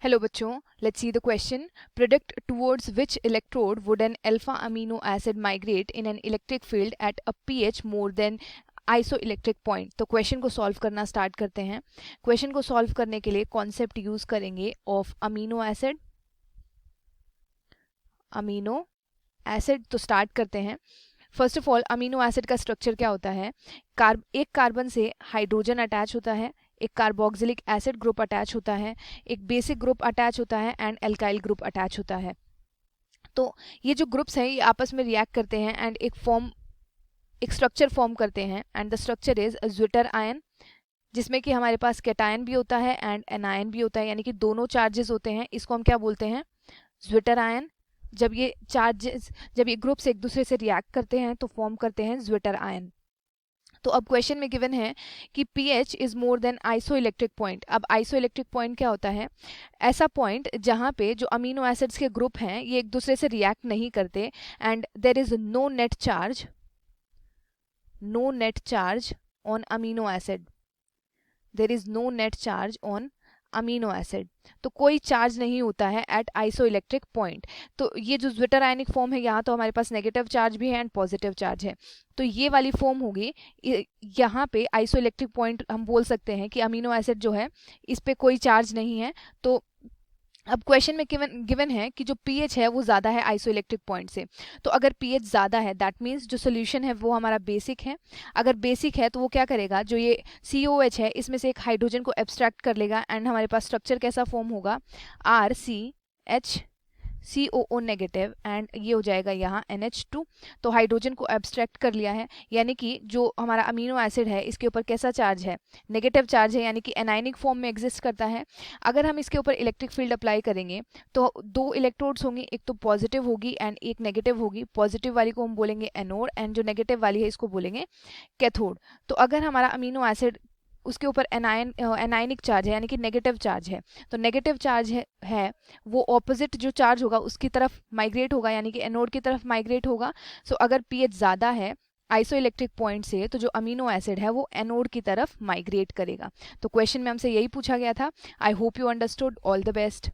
Hello बच्चों, let's see the question. Predict towards which electrode would an alpha amino acid migrate in an electric field at a pH more than isoelectric point. तो question को solve करना start करते हैं। Question को solve करने के लिए कॉन्सेप्ट यूज करेंगे of amino acid. Amino acid तो स्टार्ट करते हैं। First of all amino acid का स्ट्रक्चर क्या होता है? एक कार्बन से हाइड्रोजन अटैच होता है, एक कार्बोक्सिलिक एसिड ग्रुप अटैच होता है, एक बेसिक ग्रुप अटैच होता है एंड एल्काइल ग्रुप अटैच होता है। तो ये जो ग्रुप्स हैं ये आपस में रिएक्ट करते हैं एंड एक स्ट्रक्चर फॉर्म करते हैं and the structure is zwitter ion, जिसमें कि हमारे पास कैटायन भी होता है एंड एनायन भी होता है, यानी कि दोनों चार्जेस होते हैं। इसको हम क्या बोलते हैं? Zwitter ion. जब ये ग्रुप्स एक दूसरे से रिएक्ट करते हैं तो फॉर्म करते हैं ज्विटर आयन। तो अब क्वेश्चन में गिवन है कि pH is more than isoelectric point. अब आइसोइलेक्ट्रिक पॉइंट क्या होता है? ऐसा पॉइंट जहाँ पे जो अमीनो एसिड्स के ग्रुप हैं ये एक दूसरे से रिएक्ट नहीं करते and there is no net charge on amino acid. There is no net charge on amino acid. तो कोई चार्ज नहीं होता है एट आइसोइलेक्ट्रिक पॉइंट। तो ये जो ज्विटर आयनिक फॉर्म है यहाँ तो हमारे पास नेगेटिव चार्ज भी है एंड पॉजिटिव चार्ज है, तो ये वाली फॉर्म होगी। यहाँ पे आइसोइलेक्ट्रिक पॉइंट हम बोल सकते हैं कि अमीनो एसिड जो है इस पे कोई चार्ज नहीं है। तो अब क्वेश्चन में गिवन है कि जो pH है वो ज़्यादा है आइसोइलेक्ट्रिक पॉइंट से। तो अगर pH ज़्यादा है दैट मीन्स जो सोल्यूशन है वो हमारा बेसिक है। अगर बेसिक है तो वो क्या करेगा, जो ये COH है इसमें से एक हाइड्रोजन को एब्स्ट्रैक्ट कर लेगा एंड हमारे पास स्ट्रक्चर कैसा फॉर्म होगा? RCH COO नेगेटिव एंड ये हो जाएगा यहाँ NH2। तो हाइड्रोजन को एब्स्ट्रैक्ट कर लिया है, यानी कि जो हमारा अमीनो एसिड है इसके ऊपर कैसा चार्ज है? नेगेटिव चार्ज है, यानी कि एनायनिक फॉर्म में एग्जिस्ट करता है। अगर हम इसके ऊपर इलेक्ट्रिक फील्ड अप्लाई करेंगे तो दो इलेक्ट्रोड्स होंगी, एक तो पॉजिटिव होगी एंड एक नेगेटिव होगी। पॉजिटिव वाली को हम बोलेंगे एनोड एंड जो नेगेटिव वाली है इसको बोलेंगे कैथोड। तो अगर हमारा अमीनो एसिड उसके ऊपर एनायनिक चार्ज है यानी कि नेगेटिव चार्ज है, तो नेगेटिव चार्ज है वो ऑपोजिट जो चार्ज होगा उसकी तरफ माइग्रेट होगा, यानी कि एनोड की तरफ माइग्रेट होगा। सो अगर pH ज़्यादा है आइसोइलेक्ट्रिक पॉइंट से तो जो अमीनो एसिड है वो एनोड की तरफ माइग्रेट करेगा। तो क्वेश्चन में हमसे यही पूछा गया था। I hope you understood. All the best.